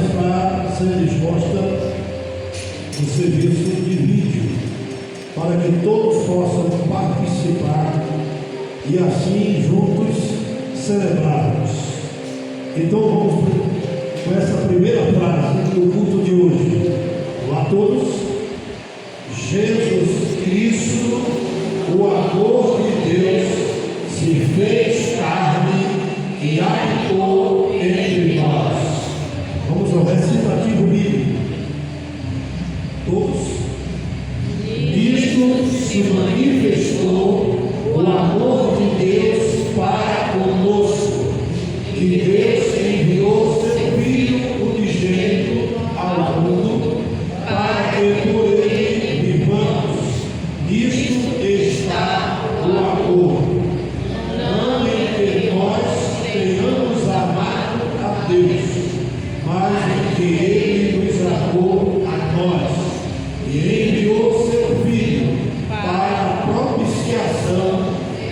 está sendo exposta no serviço de vídeo, para que todos possam participar e assim juntos celebrarmos. Então vamos com essa primeira frase do culto de hoje. Olá a todos. Jesus Cristo, o amor de Deus, se fez carne e habitou entre nós. Vamos ao recitativo bíblico. Todos. Cristo se manifestou o amor de Deus para conosco, que Deus enviou seu Filho unigênito ao mundo para que por ele vivamos. Nisto está o amor. Não em que nós tenhamos amado a Deus, mas em que ele nos amou a nós e enviou seu Filho para a propiciação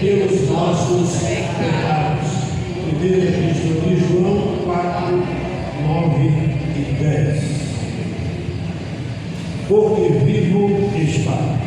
pelos nossos pecados. 1 Epístola de João 4, 9 e 10. Porque vivo está.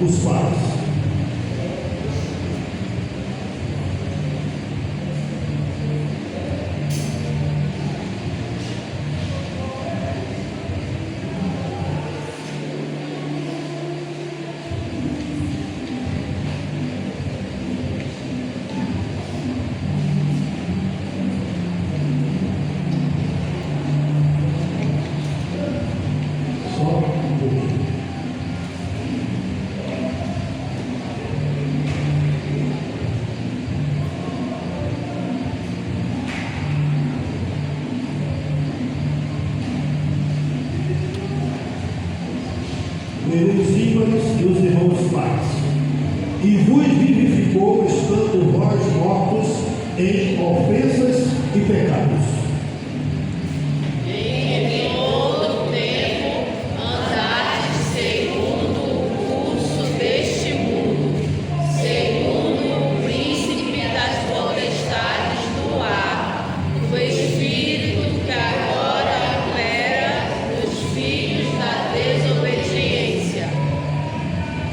os pais. Só um pouquinho. Os ímpares e os irmãos pais, e vos vivificou, estando vós mortos em ofensas e pecados. Em outro tempo andastes segundo o curso deste mundo, segundo o príncipe das potestades do ar, do espírito que agora opera nos filhos da desobediência,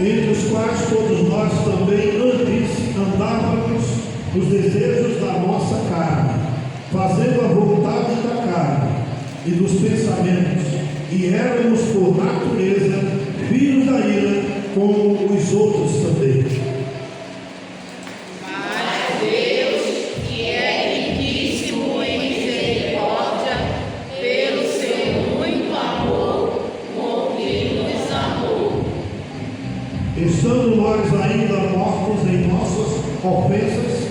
Entre os quais todos nós também antes andávamos nos desejos da nossa carne, fazendo a vontade da carne e dos pensamentos, e éramos por natureza filhos da ira, como os outros também. mas Deus, que é riquíssimo em misericórdia, pelo seu muito amor, com que nos amou, Estando nós ainda mortos em nossas ofensas,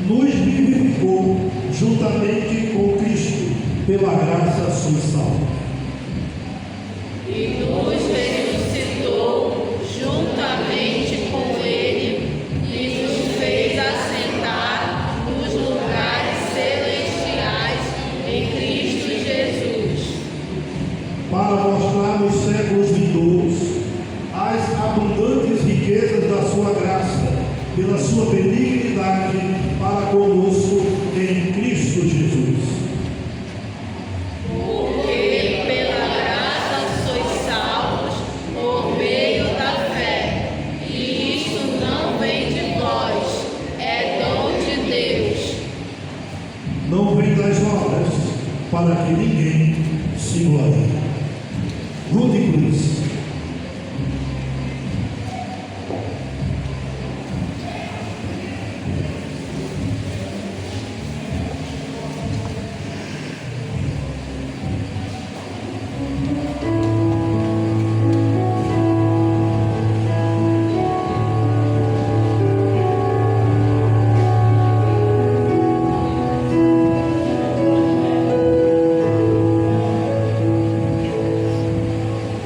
nos vivificou juntamente com Cristo, pela graça sois salvos. e nos ressuscitou juntamente com Ele e nos fez assentar nos lugares celestiais em Cristo Jesus, Para mostrar nos séculos vindouros as abundantes riquezas da sua graça, pela sua benignidade para conosco em Cristo Jesus. porque pela graça sois salvos por meio da fé, e isto não vem de vós, é dom de Deus, Não vem das obras, para que ninguém se glorie. Rude Cruz.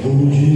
O dia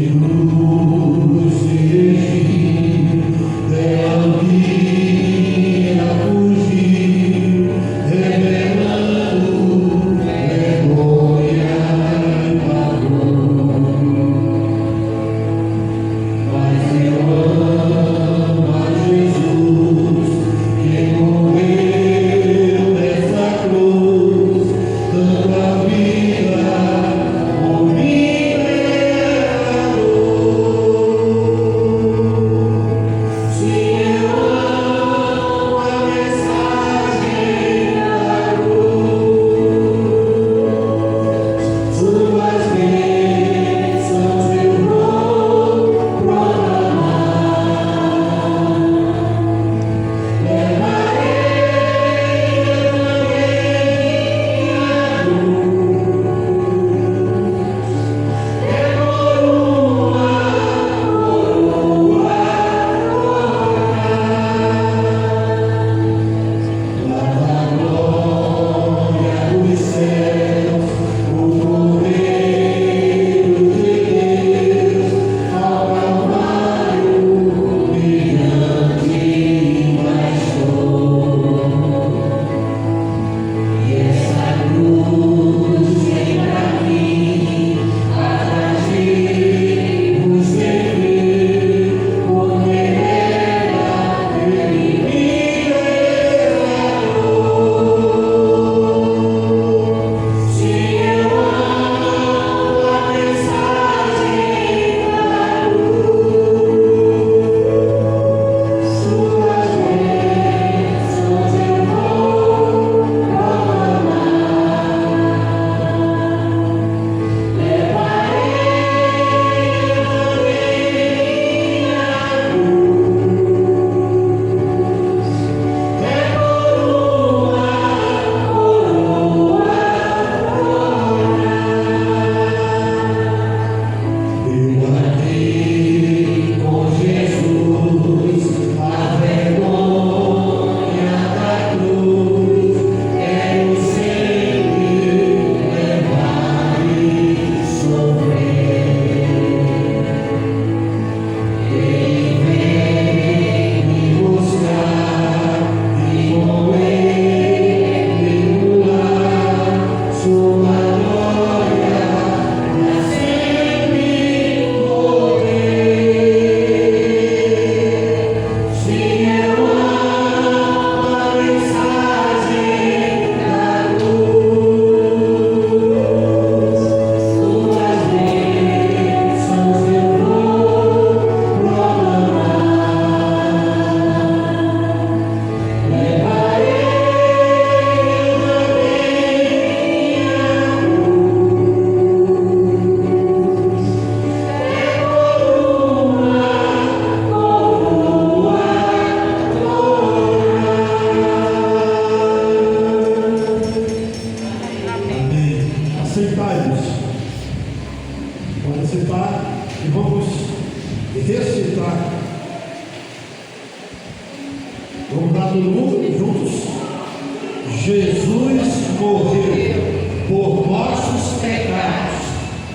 Jesus morreu por nossos pecados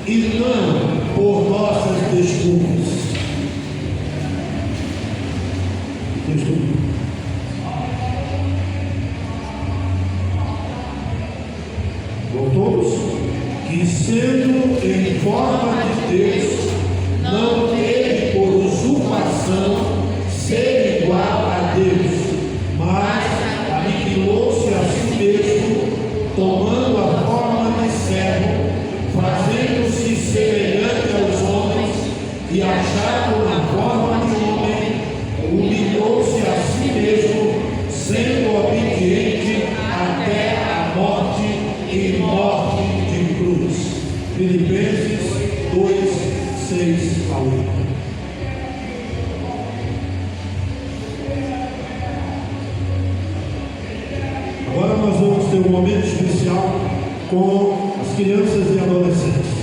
e não por nossas desculpas. Voltamos? Que sendo em forma de Deus, não teve por usurpação ser igual a Deus, mas aniquilou-se a si mesmo, tomando a forma de servo, fazendo-se semelhante aos homens, e achado na forma de homem, humilhou-se a si mesmo, sendo obediente até a morte e morte de cruz. Filipenses 2, 6 a 8. Agora nós vamos ter um momento especial com as crianças e adolescentes.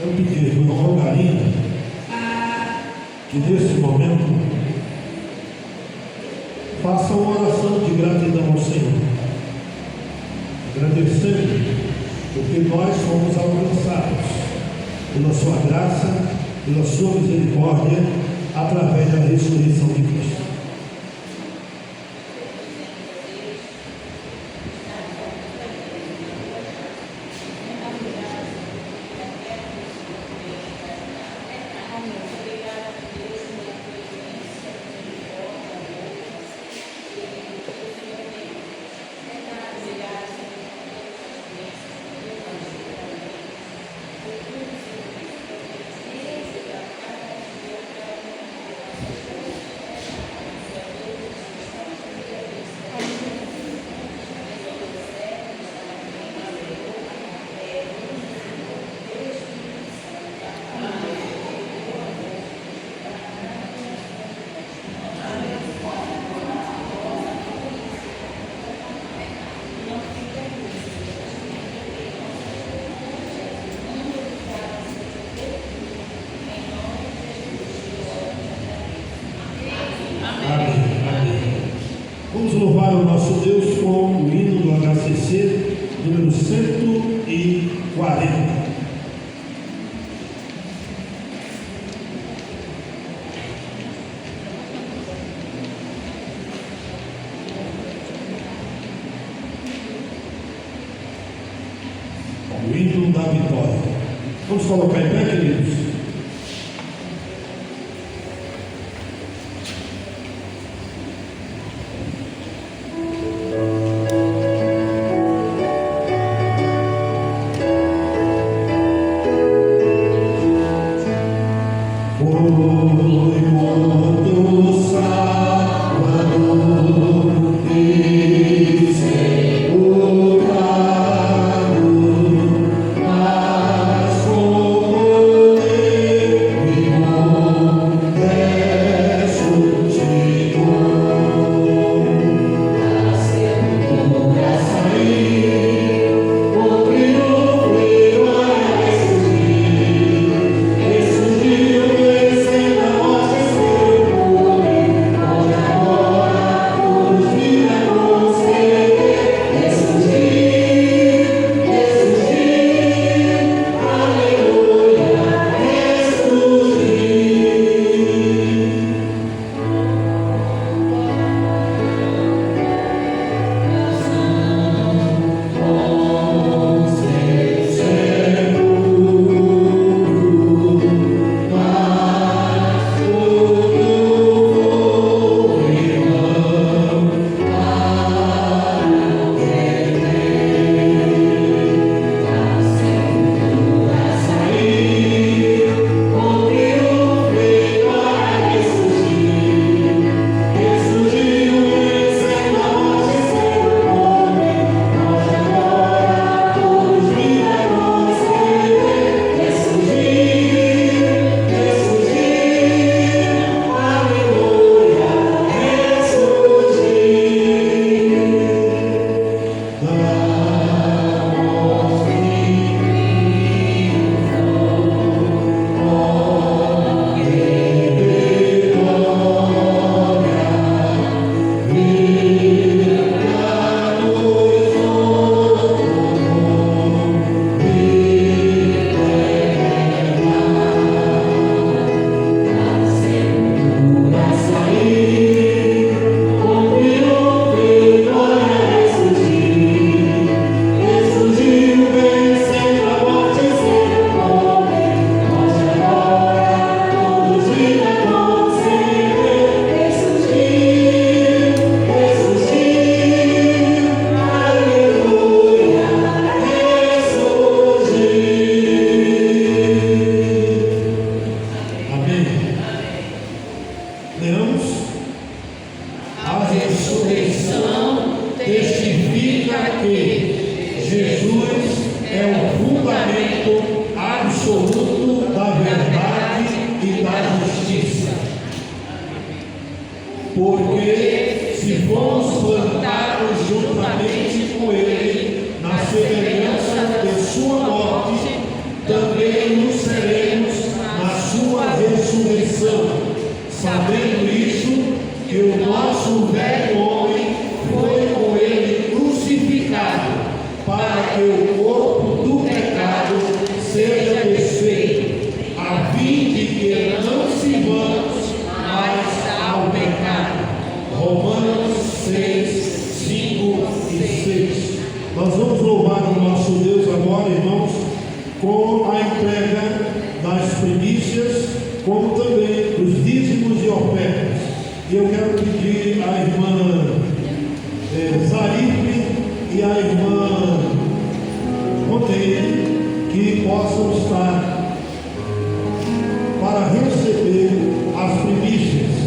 Eu pedi ao irmão Rogarinho que nesse momento faça uma oração de gratidão ao Senhor, agradecendo porque nós fomos alcançados pela sua graça, pela sua misericórdia, através da ressurreição de Cristo. Vamos louvar o nosso Deus com o hino do HCC, número 140. O hino da vitória. Vamos colocar em pé, queridos? Esse dia eu pensei na nossa sabendo isso, que o nosso velho homem foi com ele crucificado, para que o corpo do pecado seja desfeito, a fim de que não sirvamos mais ao pecado. Romanos 6, 5 e 6. Nós vamos louvar o nosso Deus agora, irmãos, com a entrega das primícias, como também dos dízimos e ofertas. E eu quero pedir à irmã Zarife e à irmã Monteiro que possam estar para receber as primícias.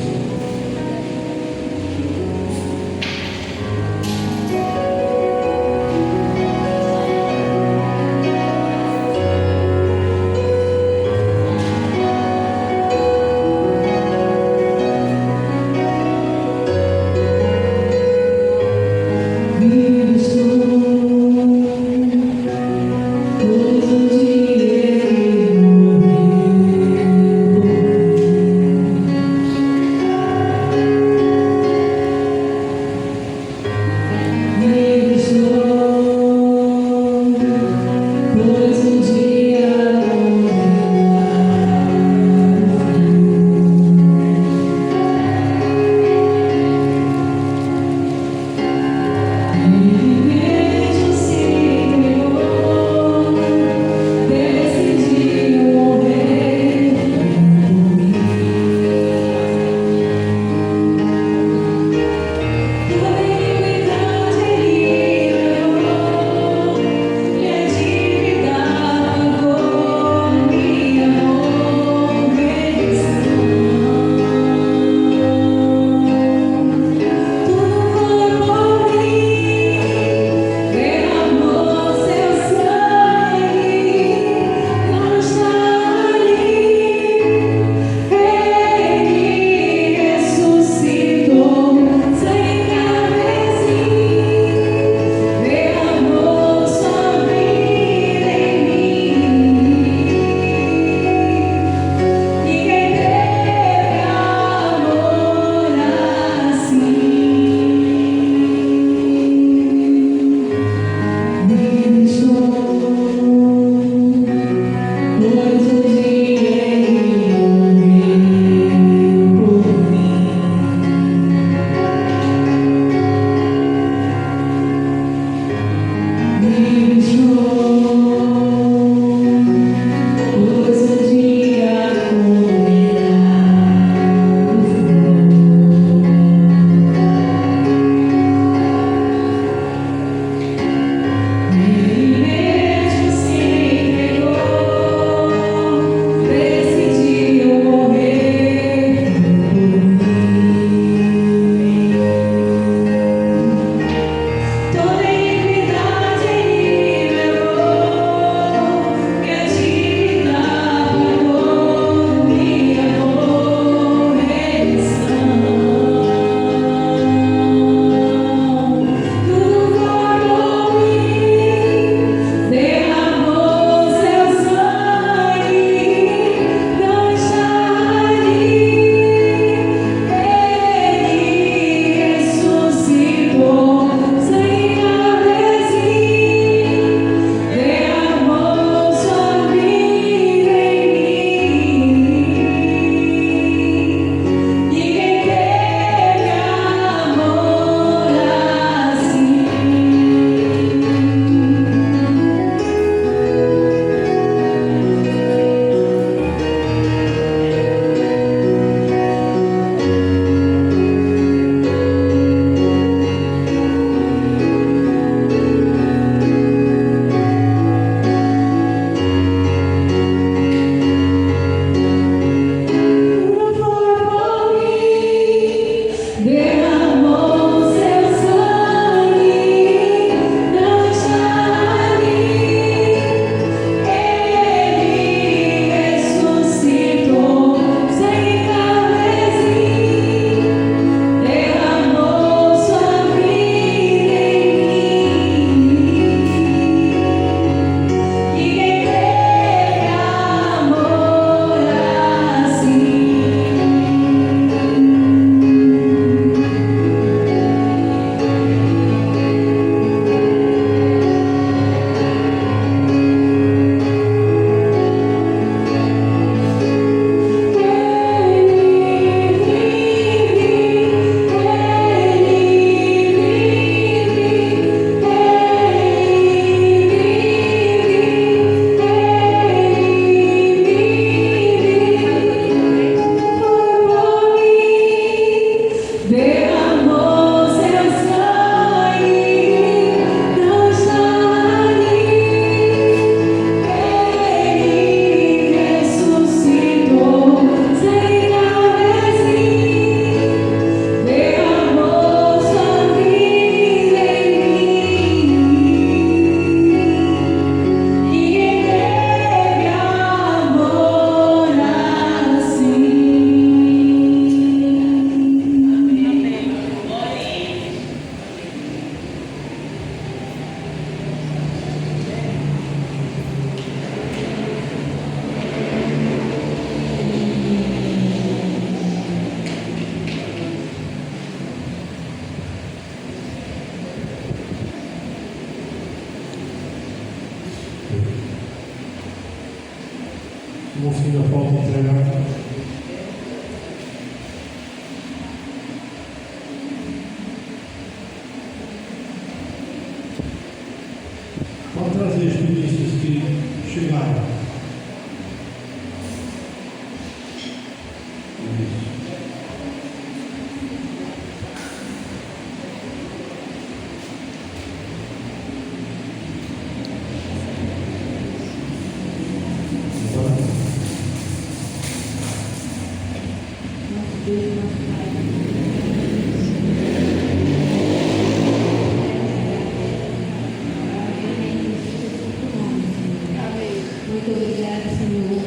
Muito obrigada, Senhor,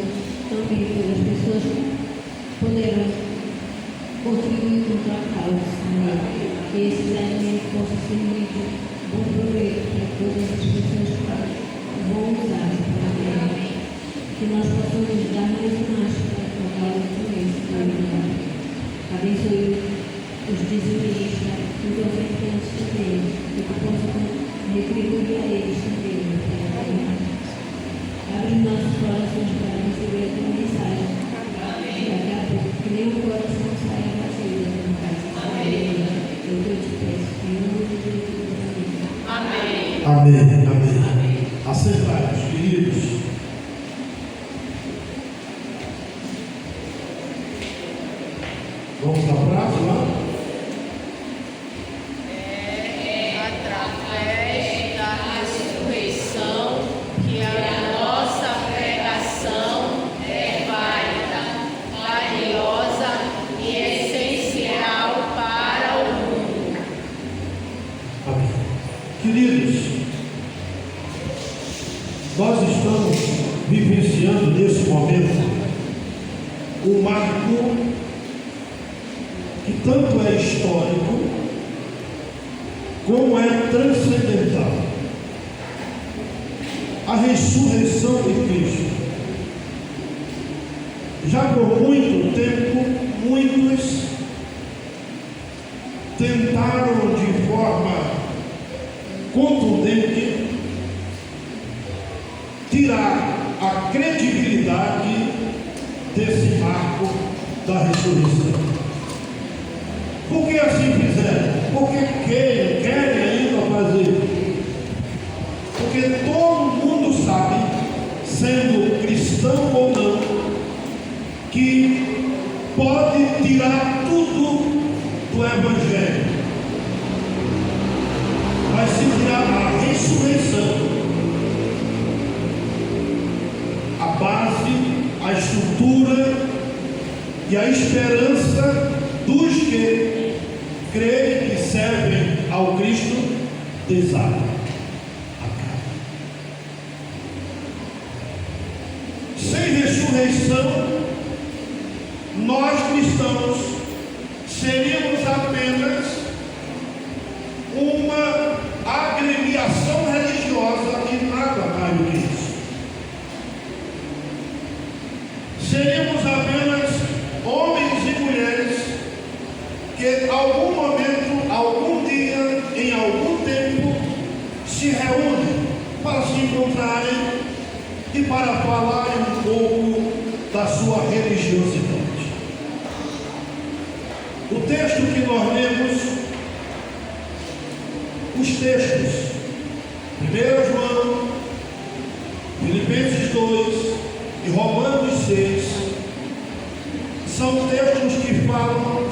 também pelas pessoas que puderam contribuir com a tua causa, Senhor. Que esses alimentos possam ser muito bom proveito para todas as pessoas que vão usar, Senhor. Que nós possamos dar mais e mais para a tua causa também, Senhor. Abençoe os dizimistas, os ofertantes também, que tu possam retribuir a eles também, Senhor. Abre os nossos corações para receber a tua mensagem. Daqui a pouco, que nem o coração saia vazio da tua casa. Eu te peço, em nome de Jesus. Amém. Amém. Amém. Assentados, queridos. Vamos à próxima. Através da ressurreição que a nossa pregação é válida, valiosa e essencial para o mundo. Amém. Queridos, nós estamos vivenciando nesse momento um marco que tanto é histórico como é transcendental. A ressurreição de Cristo. Já por muito tempo, muitos tentaram de forma contundente tirar a credibilidade desse marco da ressurreição. Por que assim fizeram? Porque querem ainda fazer. Porque todo mundo sabe, sendo cristão ou não, que pode tirar tudo do Evangelho. Vai se tirar a ressurreição, a base, a estrutura e a esperança dos que creem e servem ao Cristo, desata. Sem ressurreição, nós cristãos seríamos apenas uma agremiação religiosa e nada mais do que isso. Seríamos apenas homens e mulheres que em algum momento, algum dia, em algum tempo, se reúnem para se encontrarem e para falarem um pouco da sua religiosidade. O texto que nós lemos, os textos, 1 João, Filipenses 2 e Romanos 6, são textos que falam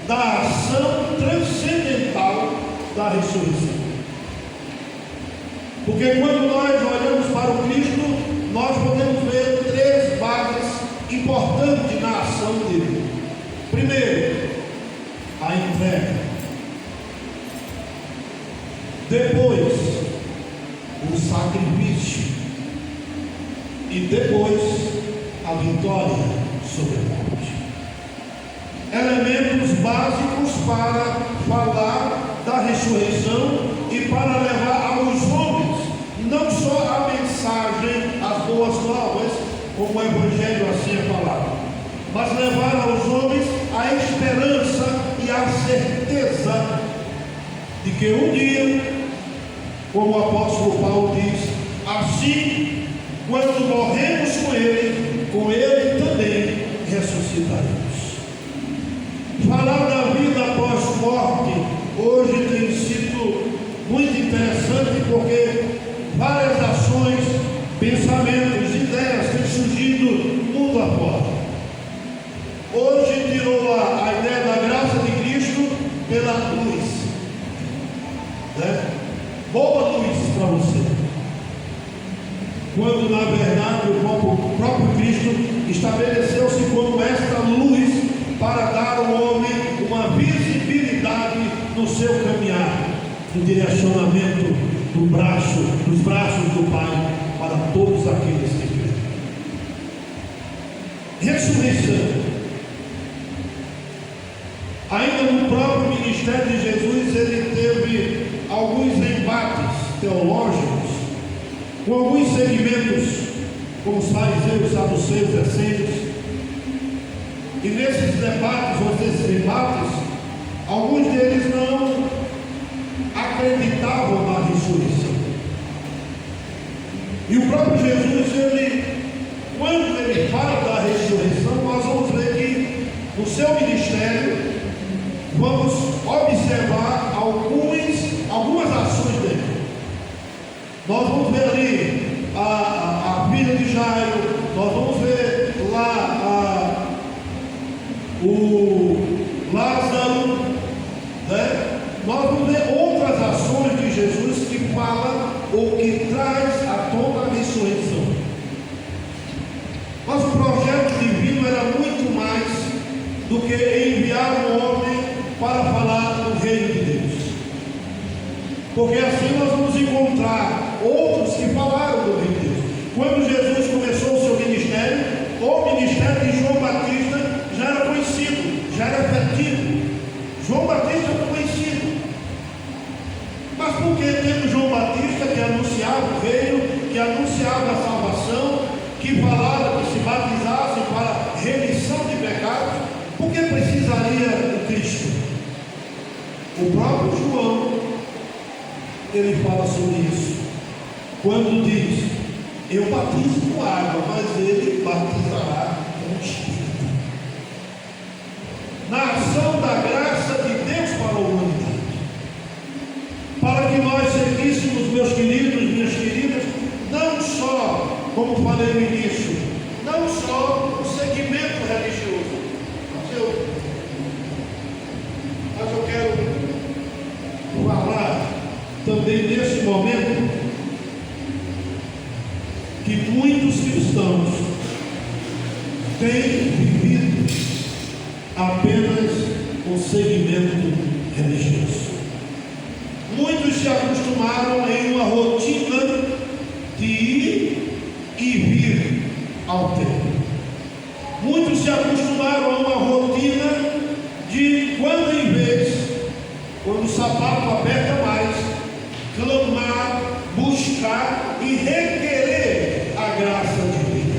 da ação transcendental da ressurreição. Porque quando nós olhamos para o Cristo, nós podemos ver três bases importantes na ação dele. Primeiro, a entrega. Depois, o sacrifício. E depois, a vitória sobre a morte. Elementos básicos para falar da ressurreição e para levar aos homens não só a mensagem, as boas novas, como o Evangelho assim é falado, mas levar aos homens a esperança e a certeza de que um dia, como o apóstolo Paulo diz, assim, quando morremos com ele também ressuscitaremos. Falar da vida após morte hoje tem sido muito interessante, porque várias ações, pensamentos, ideias têm surgido mundo afora. estabeleceu-se como esta luz para dar ao homem uma visibilidade no seu caminhar, no direcionamento dos braços do Pai para todos aqueles que creem. Ressurreição. Ainda no próprio ministério de Jesus, ele teve alguns embates teológicos com alguns segmentos, como os fariseus, saduceus, essênios. E nesses debates, alguns deles não acreditavam na ressurreição. E o próprio Jesus, quando ele fala da ressurreição, nós vamos ver que no seu ministério, vamos observar algumas ações dele. Nós vamos ver ali a filha de Jairo, nós vamos ver lá o Lázaro, né? Nós vamos ver outras ações de Jesus que fala ou que traz à tona a ressurreição. Mas o projeto divino era muito mais do que enviar um homem para falar do reino de Deus, porque assim nós vamos encontrar outros que falaram do reino de Deus. Quando Jesus começou o seu ministério, o ministério de João Batista já era conhecido, já era efetivo. João Batista era conhecido, mas por que tendo João Batista, que anunciava o reino, que anunciava a salvação, que falava que se batizassem para remissão de pecados, por que precisaria do Cristo? O próprio João, ele fala sobre isso, quando diz: eu batizo com água, mas ele batizará com o Espírito. Na ação da graça de Deus para a humanidade, para que nós seguíssemos, meus queridos, minhas queridas, não só, como falei no início, não só o segmento religioso, mas eu quero falar também nesse momento que muitos cristãos têm vivido apenas o segmento religioso. Muitos se acostumaram em uma rotina de ir e vir ao templo. Muitos se acostumaram a uma rotina de quando em vez, quando o sapato aperta mais, clamar, buscar e requerer a graça de Deus.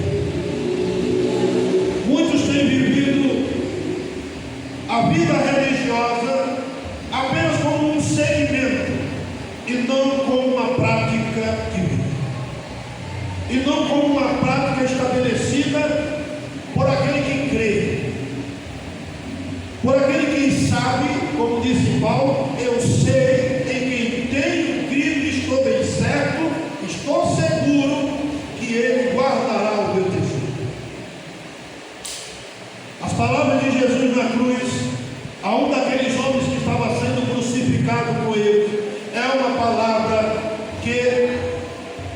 Muitos têm vivido a vida religiosa apenas como um segmento e não como uma prática de vida, e não como uma prática estabelecida por aquele que crê, por aquele que sabe, como disse Paulo: eu sei em quem tenho crido, estou bem certo, estou seguro que ele guardará o meu tesouro. As palavras de Jesus na cruz, a um daqueles homens que estava sendo crucificado com ele, é uma palavra que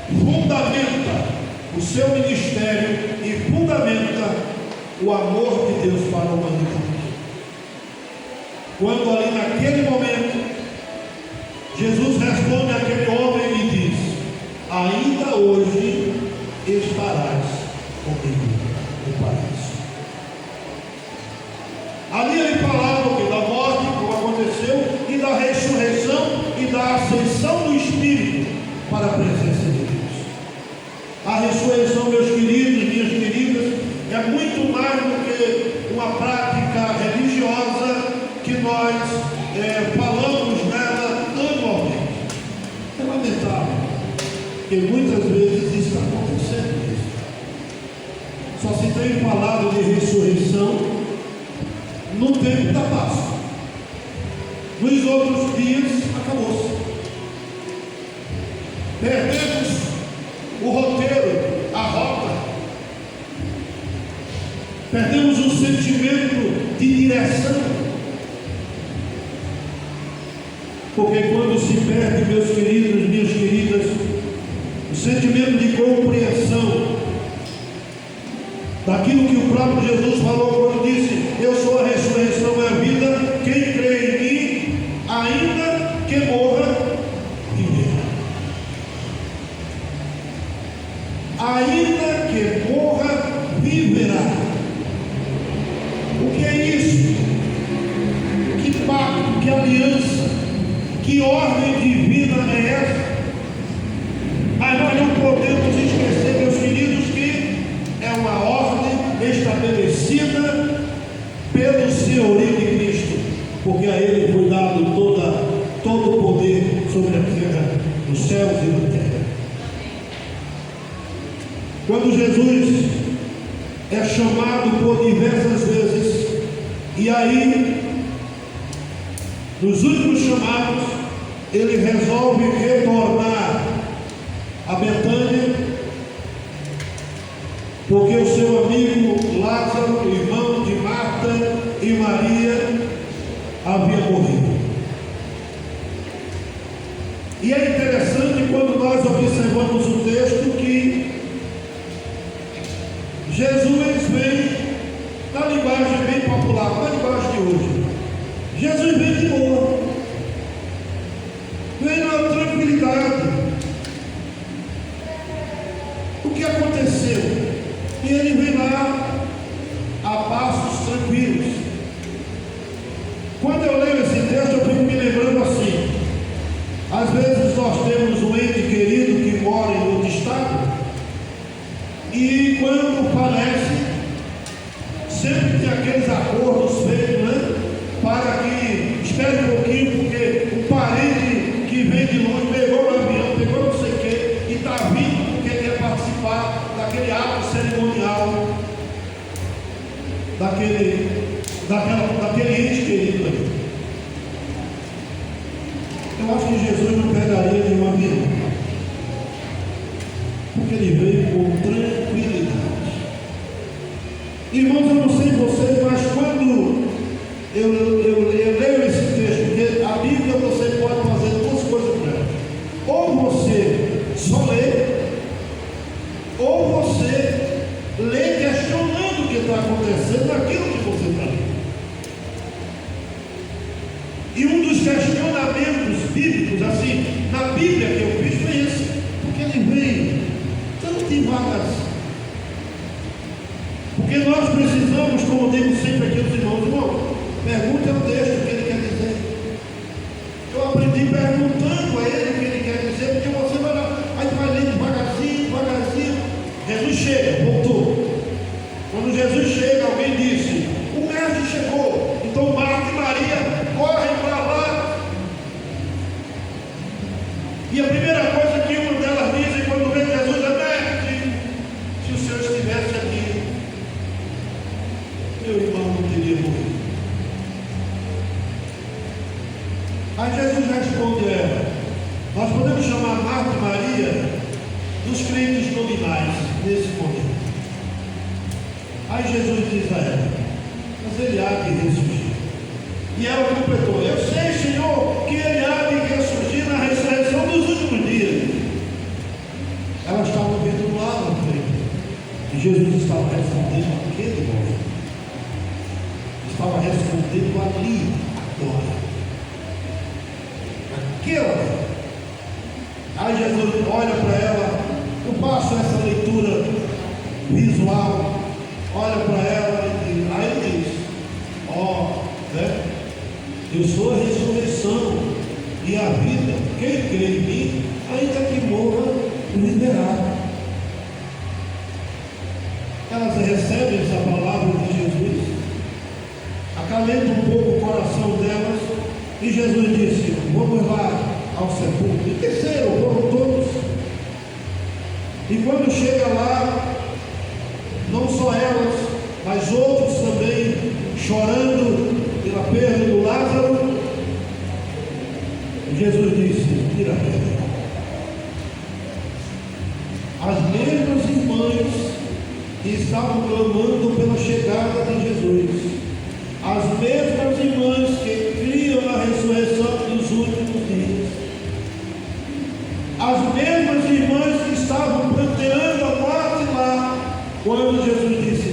fundamenta o seu ministério e fundamenta o amor de Deus para a humanidade. Quando ali naquele momento Jesus responde àquele homem e diz: ainda hoje estarás comigo no paraíso. Ali ele falava da morte, como aconteceu, e da ressurreição e da ascensão do Espírito para a presença de Deus. A ressurreição, meus queridos, minhas queridas, é muito mais do que uma prática religiosa que nós falamos nela anualmente. É lamentável que muitas vezes isso está acontecendo mesmo. Só se tem falado de ressurreição no tempo da Páscoa. Nos outros dias acabou-se. Perdemos o roteiro, a rota. Perdemos o sentimento de direção. Porque quando se perde, meus queridos, minhas queridas, o sentimento de compreensão, daquilo que o próprio Jesus falou quando disse: eu sou a ressurreição e a vida, quem crê em mim, ainda que morra, viverá. Ainda que morra, viverá. O que é isso? Que pacto, que aliança, que ordem divina é essa? Mas nós não podemos esquecer, meus queridos, que é uma ordem estabelecida pelo senhorio de Cristo, porque a Ele foi dado todo o poder sobre a terra, nos céus e na terra. Quando Jesus é chamado por diversas vezes, e aí, nos últimos chamados, ele resolve retornar a Betânia, porque o seu amigo Lázaro, irmão de Marta e Maria, havia morrido. E é interessante quando nós observamos o texto que Jesus vem, na linguagem bem popular, na linguagem de hoje, Jesus vem de boa, vem na tranquilidade. O que aconteceu? E ele vem lá a passos tranquilos. Quando eu leio esse texto, eu fico me lembrando assim: às vezes nós temos um ente querido que mora em outro estado, e quando falece, sempre tem aqueles acordos feitos, né? Para que espere um pouquinho, porque o parente que vem de longe pegou o avião, pegou não sei o quê, e está vindo porque quer participar daquele ato cerimonial, daquele ente querido ali. Eu acho que Jesus não pegaria de um avião, porque ele veio com tranquilidade. Irmãos, eu não sei vocês, mas quando eu leio esse texto, porque a Bíblia você pode fazer duas coisas com ela: ou você só lê, ou você lê questionando o que está acontecendo naquilo que você está lendo. E um dos questionamentos bíblicos, assim, na Bíblia que eu fiz foi esse, porque ele vem tanto devagarzinho. Porque nós precisamos, como eu digo sempre aqui aos irmãos, pergunta ao texto o que ele quer dizer. Eu aprendi perguntando a ele o que ele quer dizer, porque você vai lá, aí vai lendo devagarzinho, devagarzinho. Jesus chega, voltou. Quando Jesus chega, alguém disse: o mestre chegou. Então Marta e Maria correm para lá. E a primeira coisa que uma delas diz quando vê Jesus é: mestre, se o Senhor estivesse aqui, meu irmão não teria morrido. Aí Jesus responde a ela: nós podemos chamar Marta e Maria dos crentes nominais nesse momento. Aí Jesus diz a ela: mas ele há de ressurgir. E ela completou: eu sei, Senhor, que ele há de ressurgir na ressurreição dos últimos dias. Elas estavam vendo lá na frente, e Jesus estava respondendo aquele momento. Estava respondendo ali, agora. Aquela. Aí Jesus olha para ela, eu passo essa leitura visual, olha para ela e aí diz: né? Eu sou a ressurreição e a vida. Quem crê em mim, ainda que morra, viverá. Elas recebem essa palavra de Jesus, acalenta um pouco o coração delas, e Jesus disse: vamos lá ao sepulcro. E desceram, foram todos. E quando chega lá, não só elas, mas outros também, chorando pela perda do Lázaro, Jesus disse: tira a pedra. As mesmas irmãs que estavam clamando pela chegada de Jesus, as mesmas irmãs que criam na ressurreição dos últimos dias, as mesmas irmãs que estavam planteando a morte lá, quando Jesus disse: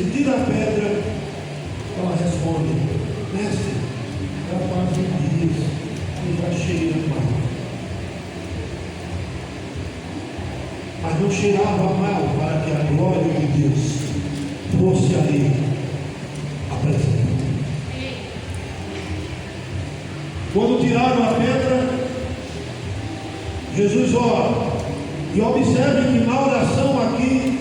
tiraram a pedra, Jesus ora. E observe que na oração aqui,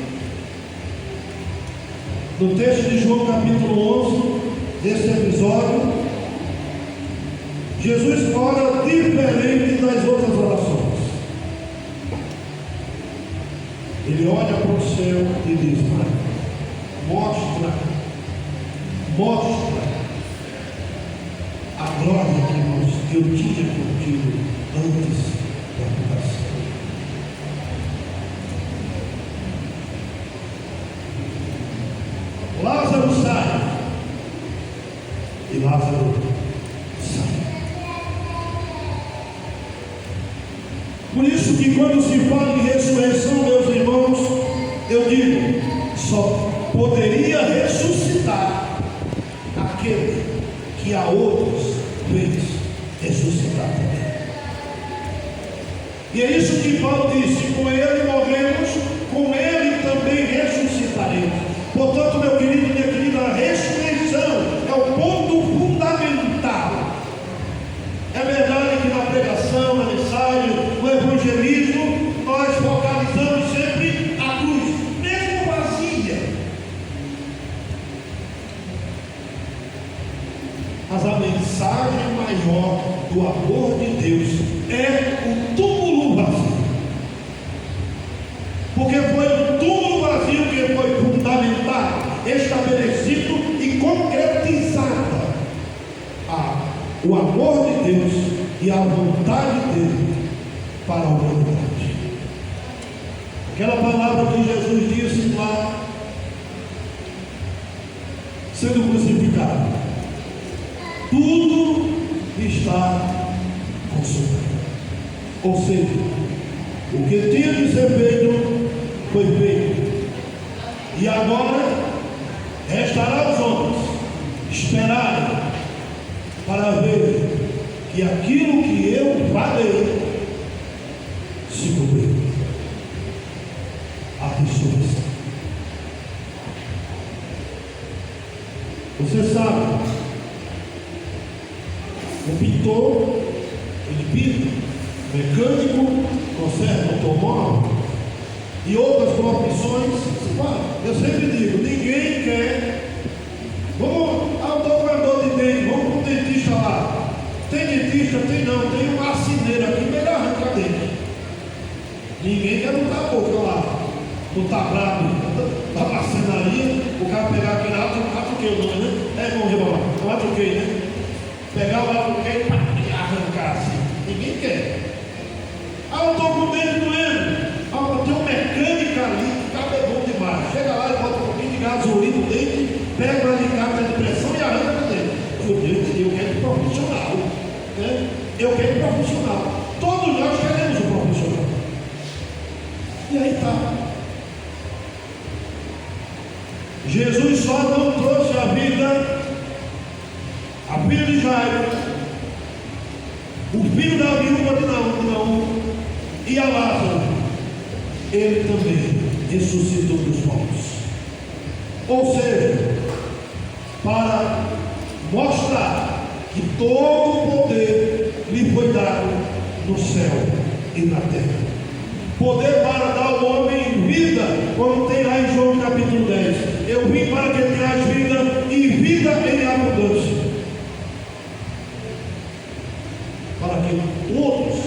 no texto de João capítulo 11, desse episódio, Jesus ora diferente das outras orações. Ele olha para o céu e diz: Pai, mostra a glória que eu tinha contigo antes da fundação. Lázaro sai, e Lázaro sai. Por isso que quando se fala em ressurreição, meus irmãos, eu digo, só poderia ressuscitar aquele que a outros fez ressuscitar também. E é isso que Paulo disse: com ele morremos, com ele também ressuscitaremos. Portanto, meu querido, minha querida, a ressurreição é o ponto fundamental. É verdade que na pregação, na mensagem, no evangelismo, nós focalizamos sempre a cruz, mesmo vazia. Mas a mensagem maior do amor de Deus é o túmulo vazio. Porque foi no túmulo vazio que foi fundamentado, estabelecido e concretizado o amor de Deus e a vontade dele para a humanidade. Aquela palavra que Jesus disse lá, sendo crucificado: tudo está consumado. Ou seja, o que tinha de ser feito foi feito. E agora restará aos homens esperarem para ver que aquilo que eu falei se cumpriu. A ressurreição. Você sabe, o pintor, ele pinta, mecânico, conserta automóvel e outras profissões. Eu sempre digo, ninguém quer. Vamos ao dobrador de dente, vamos para o dentista lá. Tem dentista? Tem não, tem um marceneiro aqui, melhor arrancar dente. Ninguém quer botar a boca lá, no tablado da marcenaria, o cara pegar aquele atuquei o nome, né? É bom, Rebala, o atuquei, né? Pegar o atuquei e arrancar assim. Ninguém quer. Ah, eu estou com o dente doendo. Ah, tem um mecânico ali que cabe bom demais. Chega lá e bota um pouquinho de gasolina no dente, pega uma alicate de pressão e arranca o dente. Meu Deus, eu quero profissional. Né? Eu quero profissional. Todos nós queremos um profissional. E aí está. Jesus só não trouxe a vida, a filha de Jairo, o filho da viúva de Naum e a Lázaro. Ele também ressuscitou dos mortos. Ou seja, para mostrar que todo o poder lhe foi dado no céu e na terra. Poder para dar ao homem vida, como tem lá em João capítulo 10. Eu vim para que tenhas vida e vida em abundância. Para que todos,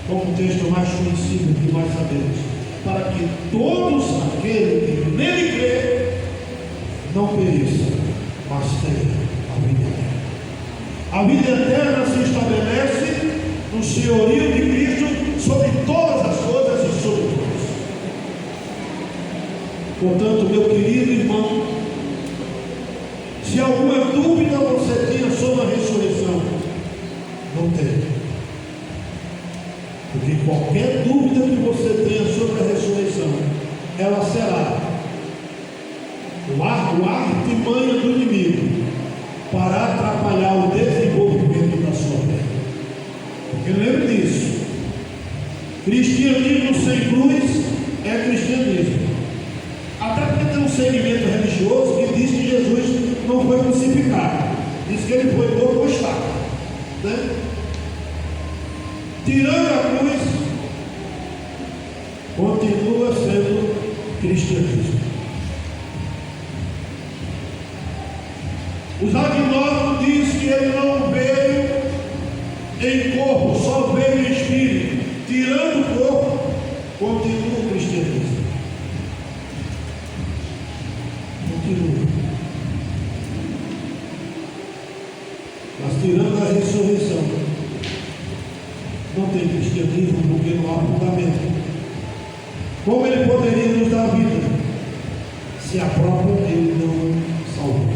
como o texto mais conhecido que nós sabemos, para que todos aqueles que nele crê não pereçam, mas tenham a vida eterna. A vida eterna se estabelece no senhorio de Cristo sobre todas as coisas e sobre todos. Portanto, meu querido irmão, se alguma dúvida você tinha sobre a ressurreição, não tem. Porque qualquer dúvida que você tenha sobre a ressurreição, ela será o artimanha do inimigo para atrapalhar o desenvolvimento da sua fé. Porque lembre disso, cristianismo sem cruz é cristianismo. Até porque tem um segmento religioso que diz que Jesus não foi crucificado, diz que ele foi morto. né? Tirando a cruz, continua sendo cristianismo. Os agnósticos dizem que ele não veio em corpo, só veio em espírito. Tirando o corpo, continua o cristianismo. Continua. Mas tirando a ressurreição, não tem cristianismo, porque não há fundamento. Como ele poderia nos dar vida se a própria ele não salvou?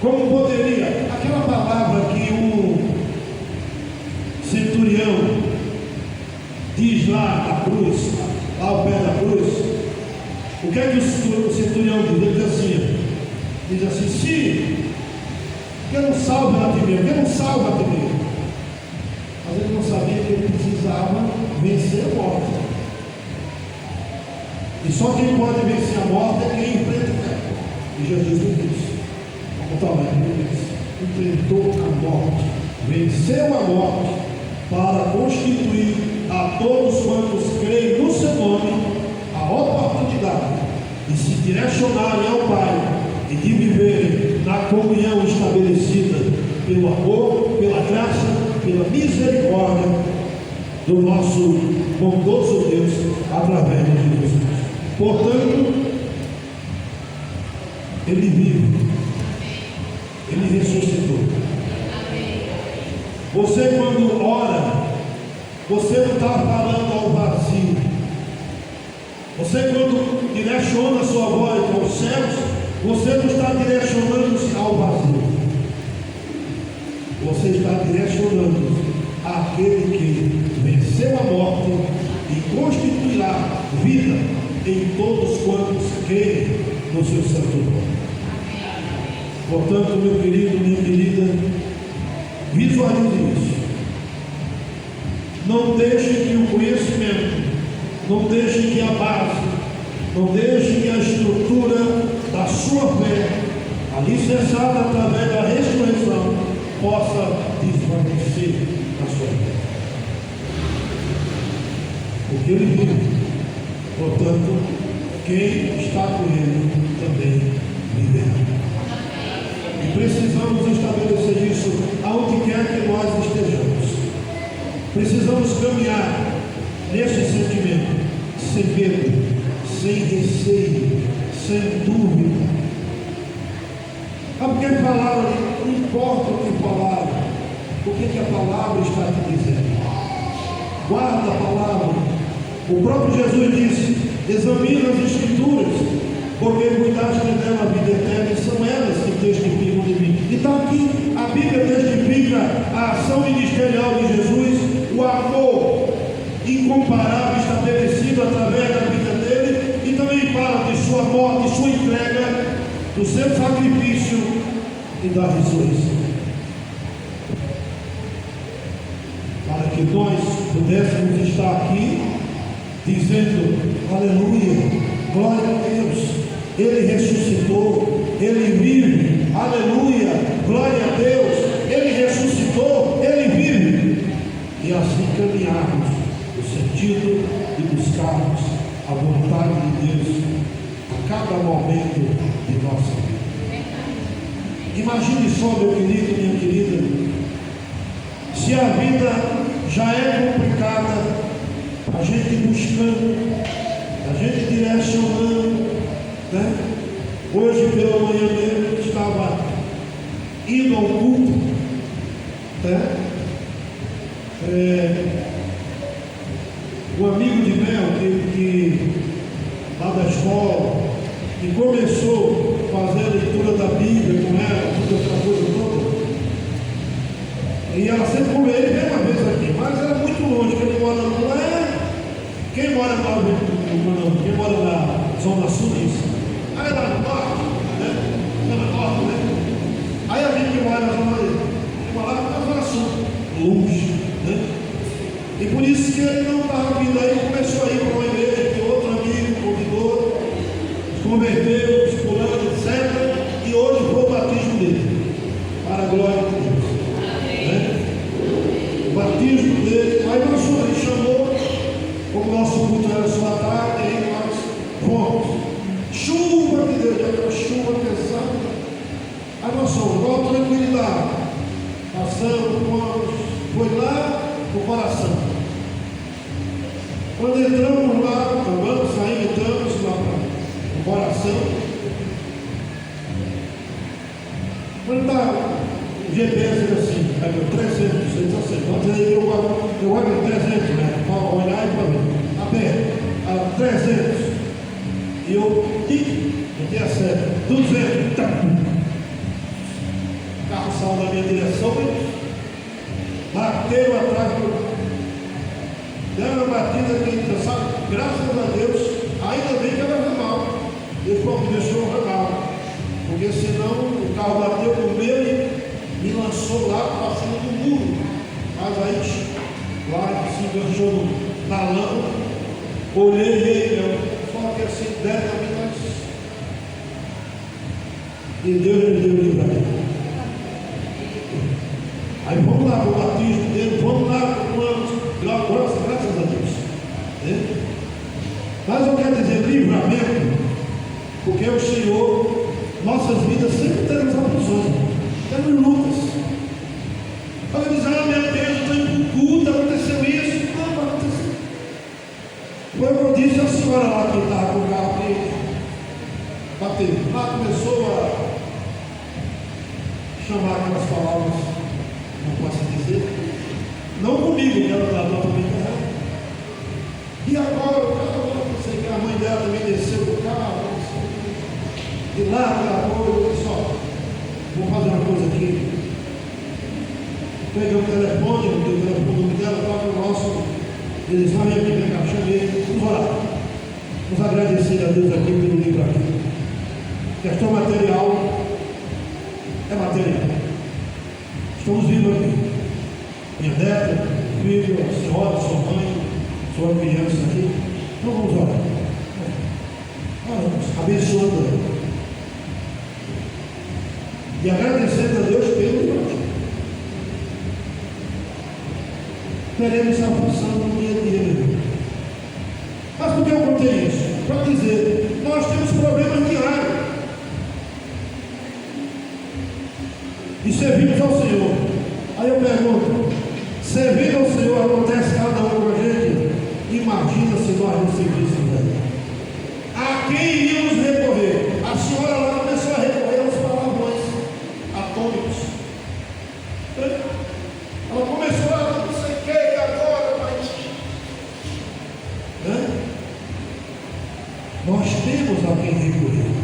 Como poderia? Aquela palavra que o centurião diz lá na cruz, lá ao pé da cruz, o que é que o centurião diz? Ele diz assim, se que não salva a ti mesmo, que não salva a ti mesmo. Mas ele não sabia que ele precisava vencer a morte. E só quem pode vencer a morte é quem enfrenta o pecado. E Jesus não disse. Enfrentou a morte, venceu a morte, para constituir a todos quantos creem no seu nome a oportunidade de se direcionarem ao Pai e de viverem na comunhão estabelecida pelo amor, pela graça, pela misericórdia do nosso bondoso Deus através de Jesus. Portanto, ele vive. Ele ressuscitou. Você quando ora, você não está falando ao vazio. Você quando direciona a sua voz aos céus, você não está direcionando-se ao vazio. Você está direcionando àquele que venceu a morte e constituirá vida em todos quantos creem no seu santo nome. Portanto, meu querido, minha querida, visualize isso. Não deixe que o conhecimento, não deixe que a base, não deixe que a estrutura da sua fé, alicerçada através da ressurreição, possa desvanecer na sua vida. Porque ele vive. Portanto, quem está com ele também viverá. E precisamos estabelecer isso aonde quer que nós estejamos. Precisamos caminhar nesse sentimento, sem medo, sem receio, sem dúvida. Porque falaram, não importa o que falaram, o que a palavra está te dizendo. Guarda a palavra. O próprio Jesus disse: examina as Escrituras, porque cuidaste dela a vida eterna, e são elas que testificam de mim. Então aqui a Bíblia testifica a ação ministerial de Jesus, o amor incomparável estabelecido através da vida dele, e também fala de sua morte, sua entrega, do seu sacrifício e da ressurreição. Para que nós pudéssemos estar aqui dizendo: aleluia, glória a Deus, ele ressuscitou, ele vive, aleluia, glória a Deus, ele ressuscitou, ele vive. E assim caminharmos no sentido de buscarmos a vontade de Deus a cada momento de nossa vida. Imagine só, meu querido, minha querida, se a vida já é complicada, a gente buscando, a gente direcionando, né? Hoje pela manhã mesmo eu estava indo ao culto, né? Um amigo de Mel que lá da escola, que começou a fazer a leitura da Bíblia com ela, toda essa coisa toda, e ela sempre com ele veio uma vez aqui, mas era muito longe, porque ele mora lá. Quem mora quem mora na Zona Sul disso? Aí lá no norte, né? Zona Norte, né? Aí a gente que mora na Zona Sul, longe, né? E por isso que ele não estava vindo aí, começou a ir para uma igreja que outro amigo convidou, se converteu, discipulando, etc. E hoje foi o batismo dele, para a glória de Deus. passamos, foi lá no coração. Quando entramos lá, vamos sair, entramos lá para o coração. Quando está o GPS assim, aí 300, então aí eu olho 300, né? Para olhar e para ver. Aberto, 300. E eu dei a seta, 200, o carro saiu da minha direção, bateram atrás deram uma batida que, sabe, graças a Deus, ainda bem que ela ramal, Deus deixou o ramal, porque senão o carro bateu no meu e me lançou lá para cima do muro, mas aí lá se enganchou na lama, olhei ele, só que assim, 10 minutos. E Deus me deu livramento. Aí vamos lá para o batismo dele, vamos lá para o ano, graças a Deus. Né? Mas eu quero dizer livramento, porque o Senhor, nossas vidas sempre teremos aflições, temos lutas. Ela diz, meu Deus, eu estou indo para o culto, aconteceu isso. Não aconteceu. Foi o que eu disse à senhora lá que estava com o carro aqui, bateu. Lá começou a chamar aquelas palavras, não posso dizer, não comigo, que ela estava também errada. E agora o carro, não sei que a mãe dela também desceu do carro, e lá ela foi, eu disse, vou fazer uma coisa aqui. Peguei o telefone dela, estava no nosso, ele disse, vem aqui, vem cá, chamei, vamos orar. Vamos agradecer a Deus aqui pelo livro aqui. Questão material. É material. Estamos vivos aqui. Minha neta, filho, a senhora, sua mãe, sua criança aqui. Então vamos orar. Oramos, abençoando ela. E agradecendo a Deus pelo livro. Teremos salvação no dia a dia. Mas por que eu contei isso? Para dizer, nós temos problemas diários. E servimos ao Senhor. Aí eu pergunto, servir ao Senhor acontece cada um com a gente? Imagina se nós não servíssemos a Ele. A quem iríamos recorrer? A senhora lá começou a recorrer aos palavrões atômicos. Ela começou a não sei o que agora, mas nós temos a quem recorrer.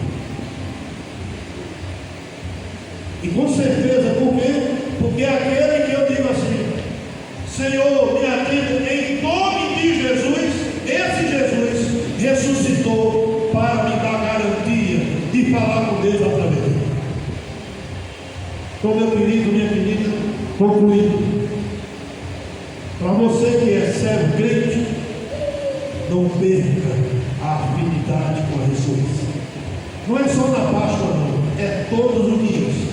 E com certeza, por quê? Porque aquele que eu digo assim, Senhor, me atenda em nome de Jesus, esse Jesus ressuscitou para me dar garantia de falar com Deus através dele. Então, meu querido, minha querida, concluindo, para você que é servo crente, não perca a afinidade com a ressurreição. Não é só na Páscoa, não, é todos os dias.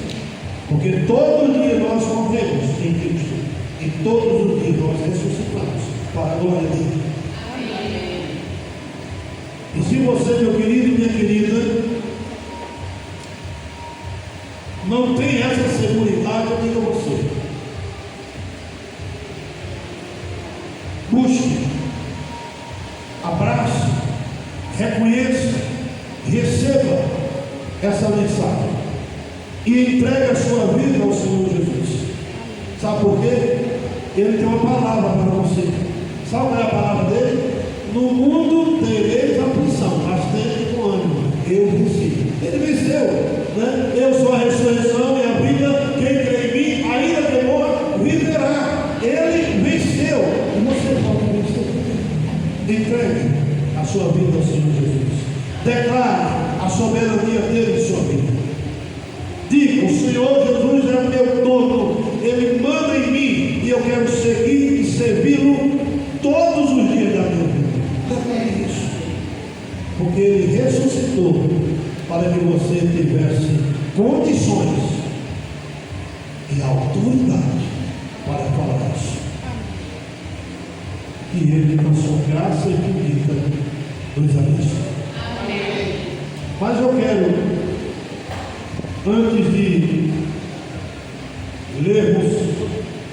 Porque todos os dias nós morremos em Cristo. E todos os dias nós ressuscitamos para a glória dele. Amém. E se você, meu querido e minha querida, não tem essa seguridade, eu digo a você, busque, abrace, reconheça, receba essa mensagem e entregue a sua vida ao Senhor Jesus. Sabe por quê? Ele tem uma palavra para você. Sabe qual é a palavra dele? No mundo tereis aflição, mas tende com ânimo, eu venci. Ele venceu, né? Eu sou a ressurreição e a vida, quem crê em mim, ainda que morra, viverá. Ele venceu, e você pode vencer. Entregue a sua vida ao Senhor Jesus. Declare a soberania dele em sua vida. Diga, o Senhor Jesus é o meu dono, Ele manda em mim e eu quero seguir e servi-lo todos os dias da minha vida. Declare isso, porque Ele ressuscitou para que você tivesse condições e autoridade para falar isso. Que Ele, com sua graça infinita, nos abençoe. Mas eu quero, antes de lermos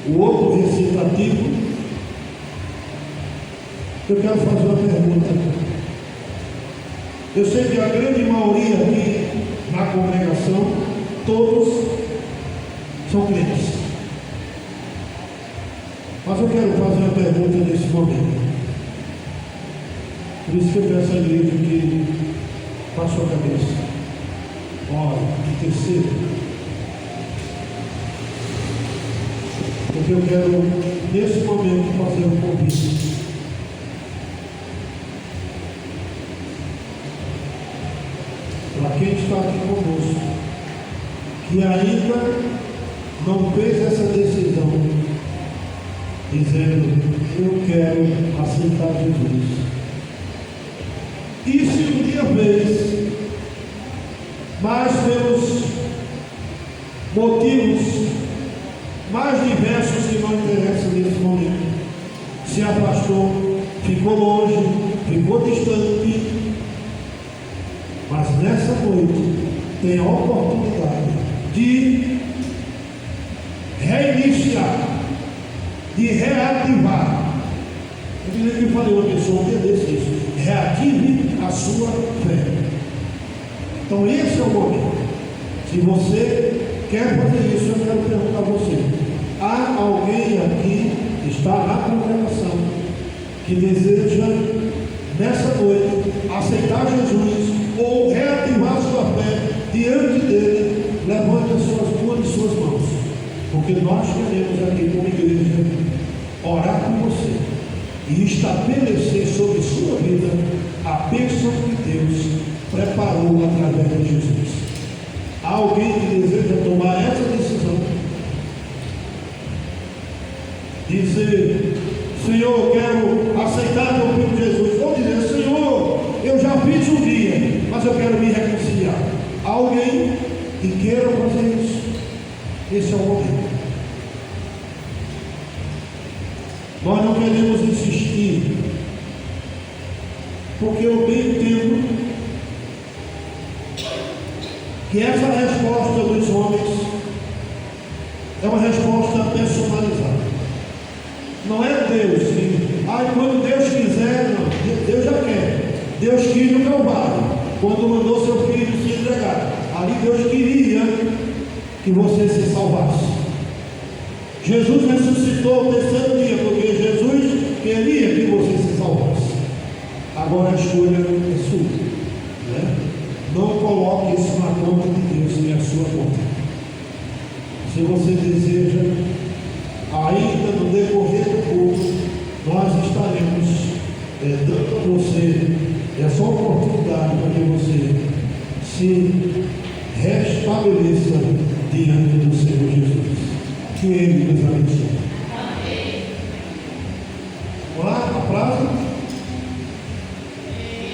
o outro recitativo, eu quero fazer uma pergunta. Eu sei que a grande maioria aqui na congregação, todos são crentes. Mas eu quero fazer uma pergunta nesse momento. Por isso que eu peço à igreja que faça a cabeça. Ora, terceiro. Porque eu quero, nesse momento, fazer um convite. Para quem está aqui conosco, que ainda não fez essa decisão, dizendo: eu quero aceitar Jesus. E se um dia fez, mas pelos motivos mais diversos que não interessam nesse momento, se afastou, ficou longe, ficou distante, mas nessa noite tem a oportunidade de reiniciar, de reativar. Eu diria que falei uma pessoa um dia desse isso. Reative a sua fé. Então esse é o momento. Se você quer fazer isso, eu quero perguntar a você: há alguém aqui que está na congregação que deseja nessa noite aceitar Jesus ou reativar sua fé diante dele? Levante uma de suas mãos, porque nós queremos aqui como igreja orar por você e estabelecer sobre sua vida a bênção que Deus preparou através de Jesus. Há alguém que deseja tomar essa decisão? Dizer: Senhor, eu quero aceitar teu filho Jesus. Ou dizer: Senhor, eu já fiz um dia, mas eu quero me reconciliar. Há alguém que queira fazer isso? Esse é o momento. Nós não queremos insistir, porque eu bem entendo que essa resposta dos homens é uma resposta personalizada. Não é Deus que, quando Deus quiser, não, Deus já quer. Deus quis no Calvário, quando mandou seu filho se entregar. Ali Deus queria que você se salvasse. Jesus ressuscitou no terceiro dia, porque Jesus queria que você se salvasse. Agora a escolha é sua, né? Não coloque isso na conta de Deus, nem a sua conta. Se você deseja, ainda no decorrer do culto, nós estaremos dando a você essa oportunidade para que você se restabeleça diante do Senhor Jesus. Que Ele nos abençoe. Amém. Vamos lá, a frase?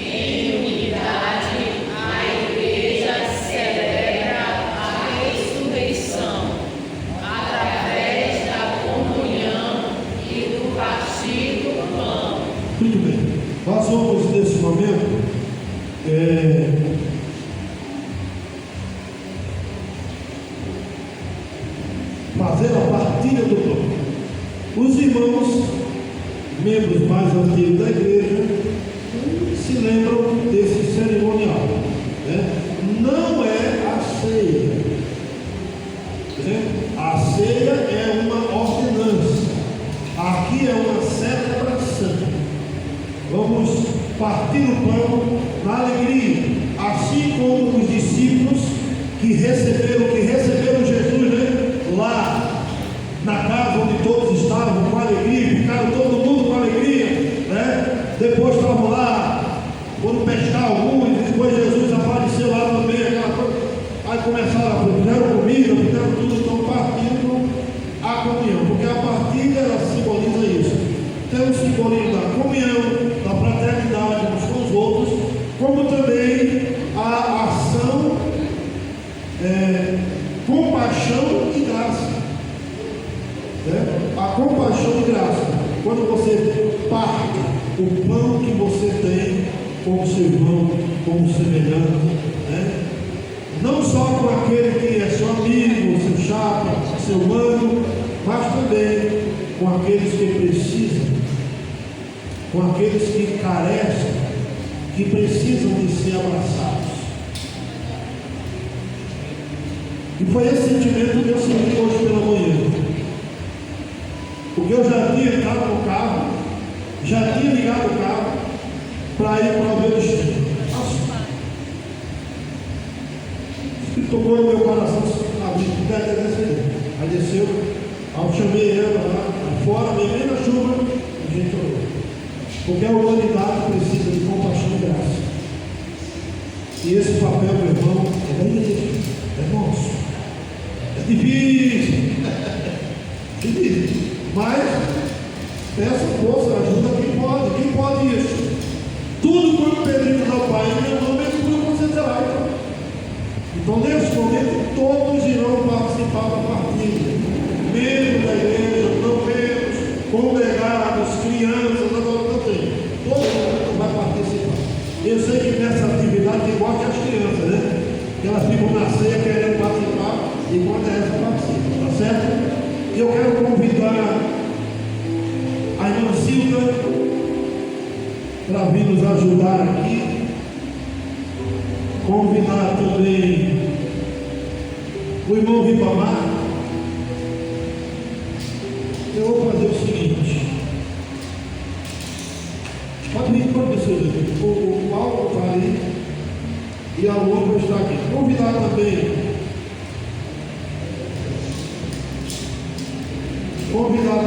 Em unidade, a igreja celebra a ressurreição através da comunhão e do partir do pão. Muito bem. Nós vamos, nesse momento, fazer a partilha do pão. Os irmãos, membros mais antigos da igreja, se lembram desse cerimonial, né? Não é a ceia, né? A ceia é uma ordenança, aqui é uma celebração. Vamos partir o pão na alegria, assim como os discípulos que receberam Jesus, né? Lá na casa onde todos estavam com alegria, ficaram todo mundo com alegria, né? Depois estavam lá, foram pescar alguns, depois Jesus apareceu lá também, aquela coisa. Aí começaram, fizeram comida, fizeram tudo, estão partindo a comunhão, porque a partilha ela simboliza isso. Tem o simbolismo da comunhão, da fraternidade uns com os outros, como também a ação, compaixão e graça, né? A compaixão e graça, quando você parte o pão que você tem com o seu irmão, com o semelhante, né? Não só com aquele que é seu amigo, seu chapa, seu mano, mas também com aqueles que precisam, com aqueles que carecem, que precisam de ser abraçados. E foi esse sentimento que eu senti hoje pela manhã. Porque eu já tinha entrado no carro, já tinha ligado o carro para ir para o meu destino. Nossa, isso tocou no meu coração, aí desceu, aí eu chamei ela lá fora, bem na chuva, a gente orou. Porque a humanidade precisa de compaixão e graça. E esse papel, meu irmão, é da igreja, é nosso. É difícil, difícil. Mas peça força, ajuda quem pode. Quem pode isso? Tudo quanto pedimos ao Pai em meu nome, Ele tudo concederá. Então, nesse momento, todos irão participar da partilha. Membros da igreja, proveiros, congregados, crianças, não tem. Todo mundo vai participar. Eu sei que nessa atividade é igual que as crianças, né? Que elas ficam na ceia querendo participar, enquanto essa participa, tá certo? E eu quero convidar a irmã Silvia para vir nos ajudar aqui. Convidar também o irmão Ribamar. Eu vou fazer o seguinte. Pode vir, professor. O Paulo está ali e a Luana está aqui. Convidar também. Vamos convidar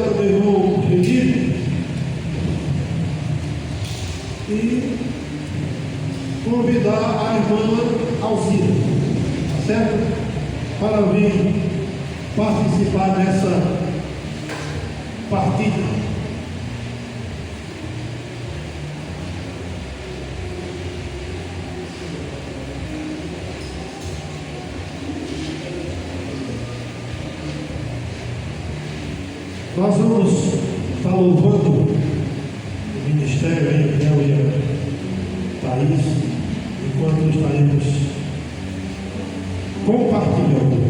também o irmão Felipe e convidar a irmã Alzira, tá certo? Para vir participar dessa partida. Nós vamos estar louvando o ministério aí, o Theo e a Thaís, enquanto estaremos compartilhando.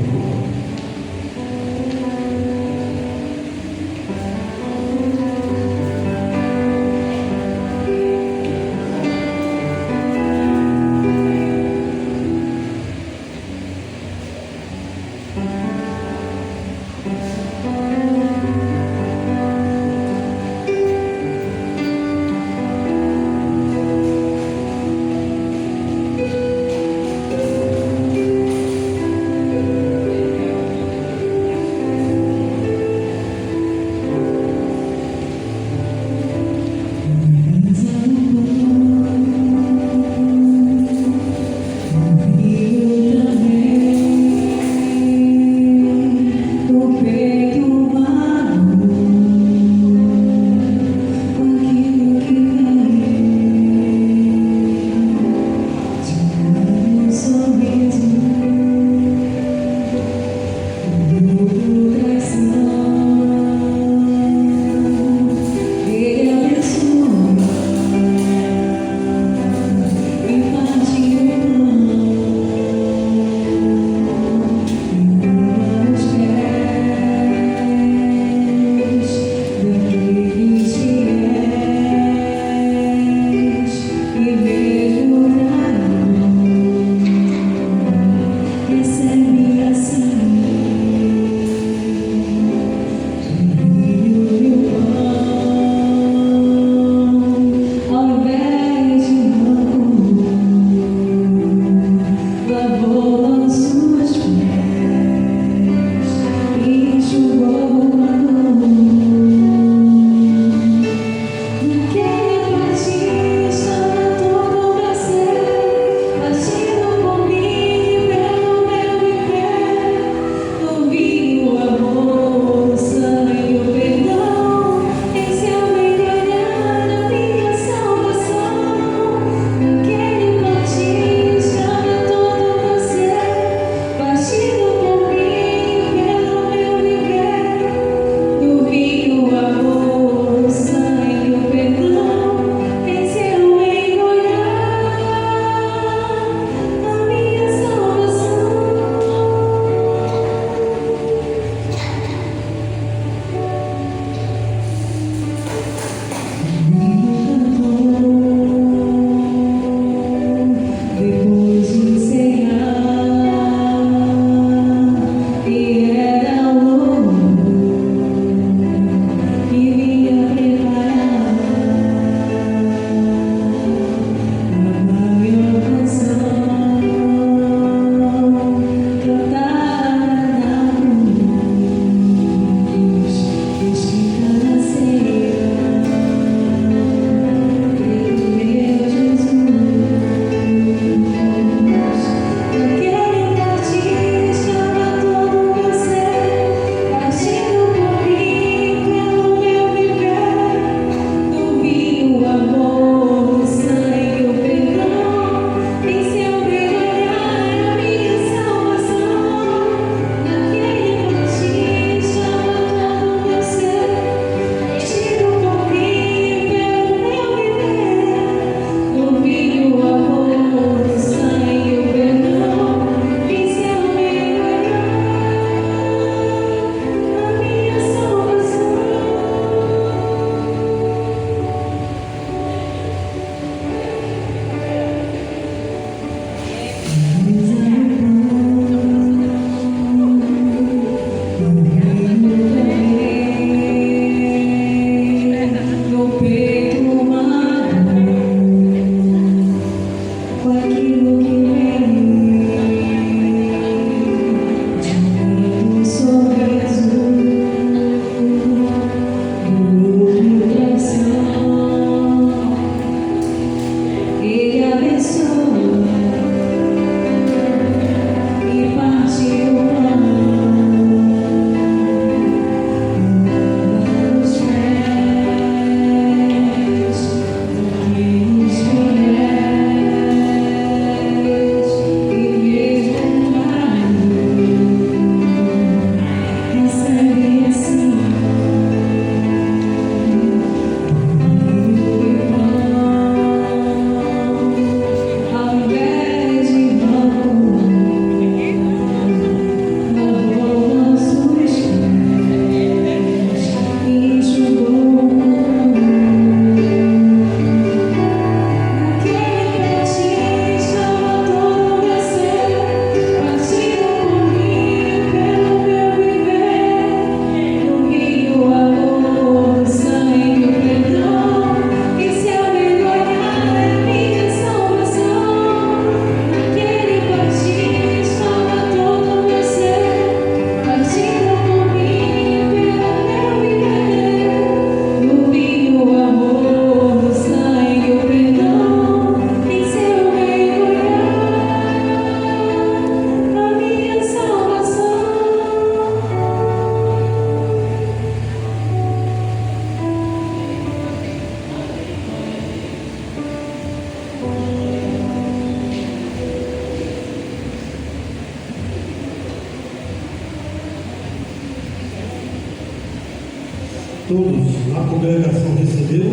Todos na congregação receberam,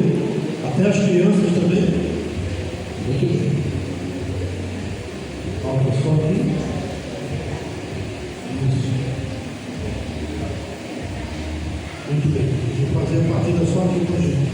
até as crianças também. Muito bem. Falta só aqui. Isso. Muito bem. Vou fazer a partida só aqui com a gente.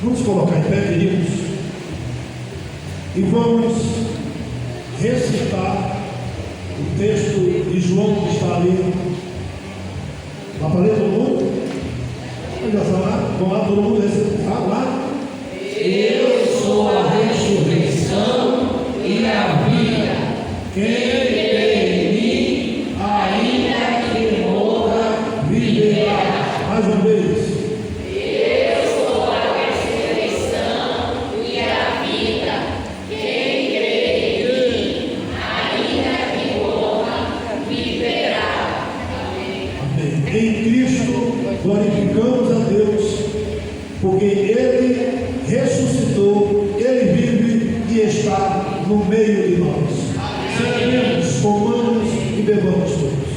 Vamos colocar em pé, queridos, e vamos recitar o texto de João que está ali. Está para ler todo mundo? Vamos lá, todo mundo recitar lá. Eu sou a ressurreição e a vida. Quem crê em mim, ainda que morra, viverá. Mais uma vez. Em Cristo glorificamos a Deus, porque Ele ressuscitou, Ele vive e está no meio de nós. Sentemos, comamos e bebamos todos.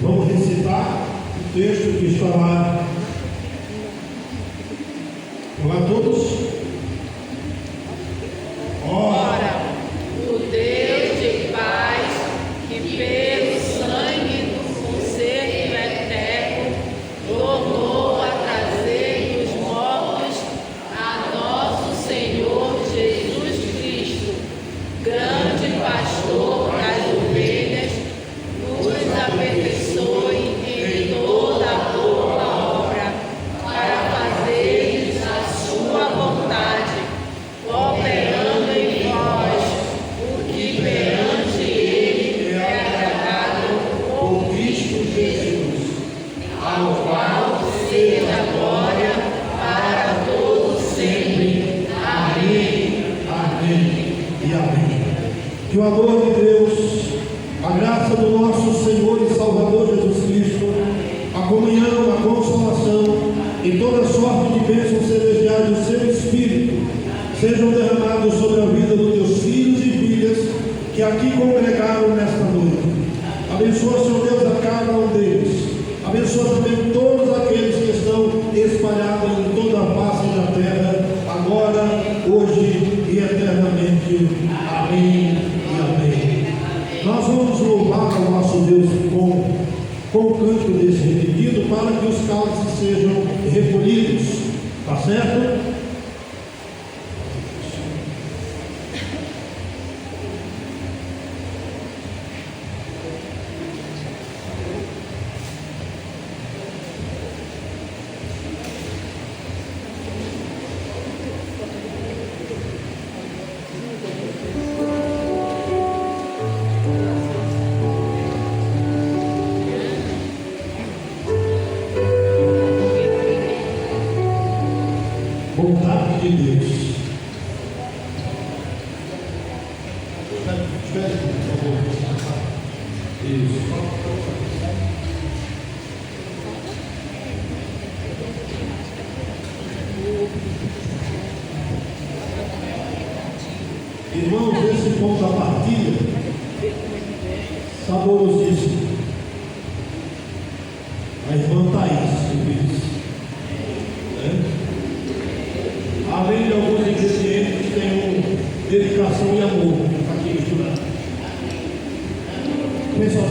Vamos recitar o texto que está lá. Olá a todos. Ora, o Deus de paz, que pelo sangue do concerto eterno tornou a trazer dos mortos a nosso Senhor Jesus Cristo, grande pastor das ovelhas, nos aperfeiçoe em toda a boa obra, para fazeres a sua vontade, operando em vós o que perante Ele é agradado por Cristo Jesus, ao qual seja a glória para todos sempre. Amém. Amém e amém. Que o amor de Deus, a graça do nosso Senhor e Salvador Jesus Cristo, a comunhão, a consolação e toda sorte de bênçãos celestiais do seu Espírito sejam derramados sobre a vida dos teus filhos e filhas que aqui congregaram nesta noite. Abençoa, Senhor Deus, a cada um deles. Abençoa também todos aqueles que estão espalhados em toda a face da terra, agora, hoje e eternamente. Amém e amém. Nós vamos louvar ao nosso Deus com o canto desse repetido, para que os cálices sejam recolhidos. Tá certo? de Deus. Espere, por favor. Isso. Irmãos, esse pão da partilha, saborosíssimo. A irmã Thaís, que fez. Além de alguns ingredientes, tem dedicação e amor aqui misturado. Pessoal.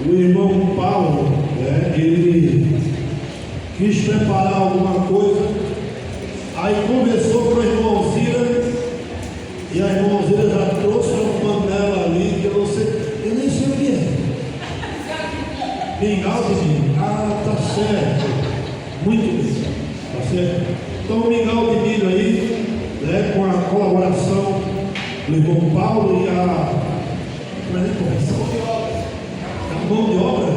O irmão Paulo, ele quis preparar alguma coisa, aí conversou com a irmã Alzira, e a irmã Alzira já trouxe uma panela ali, que eu nem sei o que é. Mingau de milho. Ah, tá certo. Muito bem. Tá certo? Então o mingau de milho aí, né, com a colaboração do irmão Paulo e a mão de obra.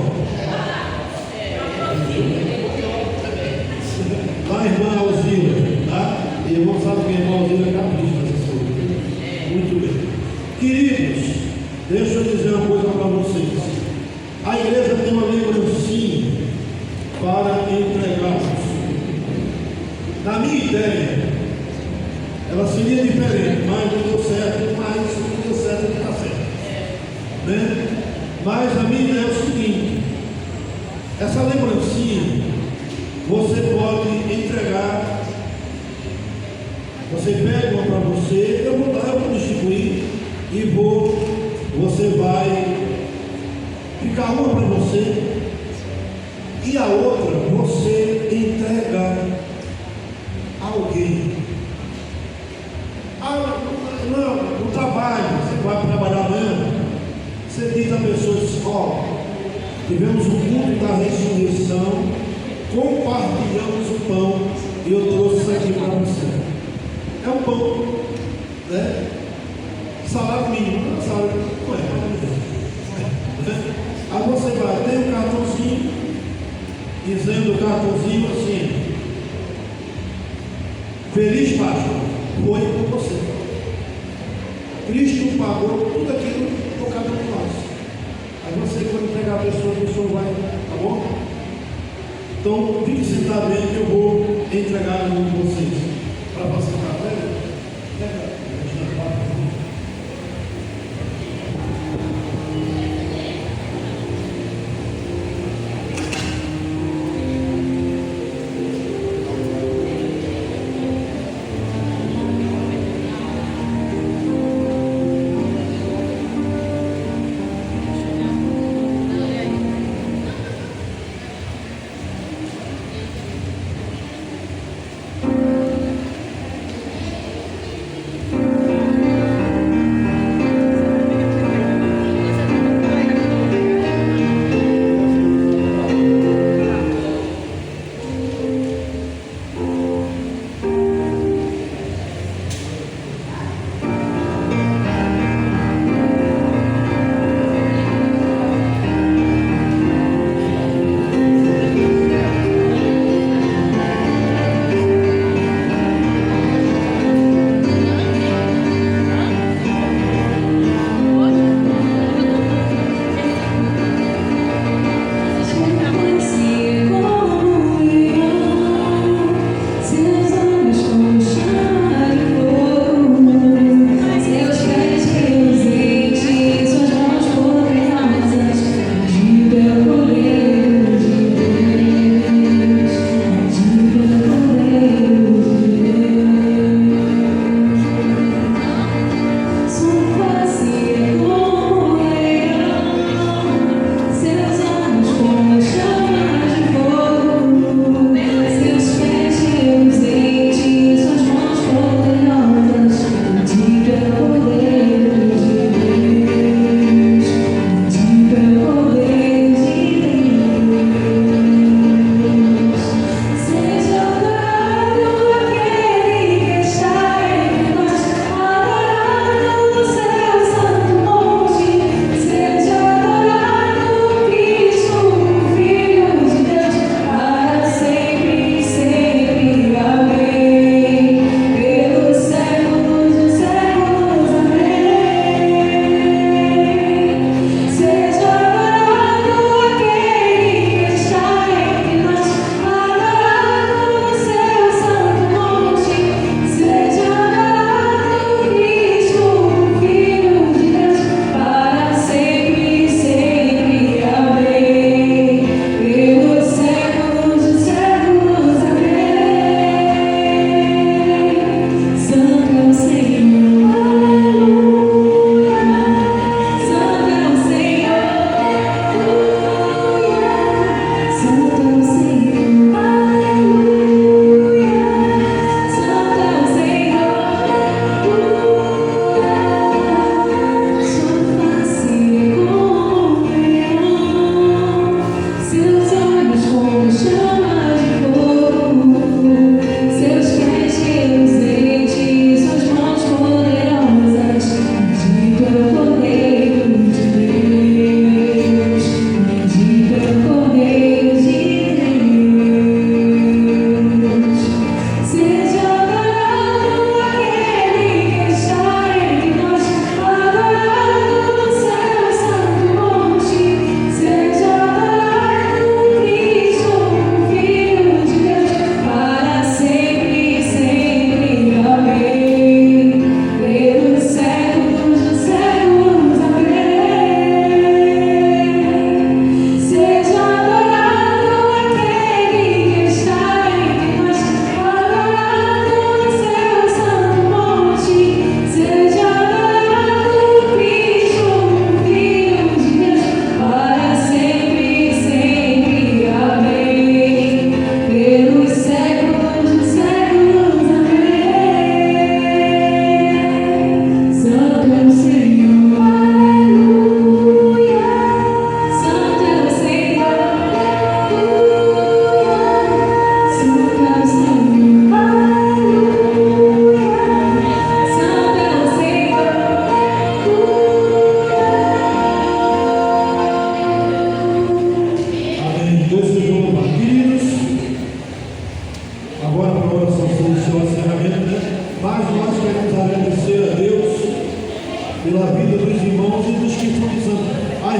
A irmã Alzira, tá? E irmão sabe que a irmã Alzira é capricha nessas coisas. Muito bem. Queridos, deixa eu dizer uma coisa para vocês. A igreja tem uma lembrancinha para entregarmos. Na minha ideia, ela seria diferente, mas não deu certo, mas se não deu certo, não está certo. Né? Mas a minha ideia é o seguinte: essa lembrancinha você pode entregar. Você pega uma para você, eu vou distribuir e você vai ficar uma para você e a outra você entrega a alguém. No trabalho, você vai trabalhar amanhã, você diz à pessoa assim: ó, tivemos o culto da ressurreição, compartilhamos o pão e eu trouxe isso aqui para você. É um pão, né? Salário mínimo, salário não é. Aí você vai, tem um cartãozinho, dizendo o cartãozinho assim: Feliz Páscoa, foi por você. Cristo pagou tudo aquilo por cada um de nós. Aí você, quando entregar a pessoa vai, tá bom? Então, fique sentado bem que eu vou entregar um de vocês. Para você estar vendo?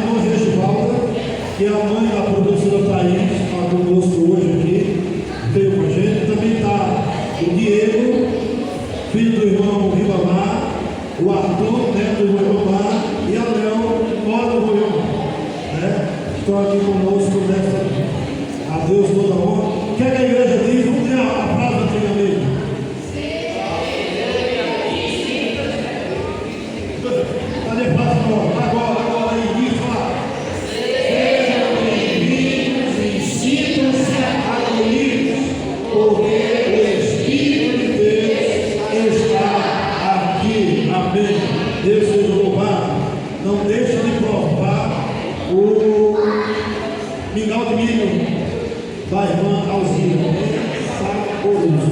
irmã Regivalda, que é a mãe da professora Thaís, está conosco hoje aqui, veio com a gente. Também está o Diego, filho do irmão Ribamar, o Arthur, neto do irmão Ribamar, e a Léo, nora do irmão, né? Estão aqui conosco nesta. A Deus toda a honra. O que é que a igreja diz? Vamos ter a frase antigamente. Cadê a frase agora, aí, diz lá. Sejam bem-vindos e sintam-se acolhidos, porque o Espírito de Deus está aqui. Amém. Deus seja louvado. Não deixe de provar o mingau de milho da irmã Alzira. Saboroso.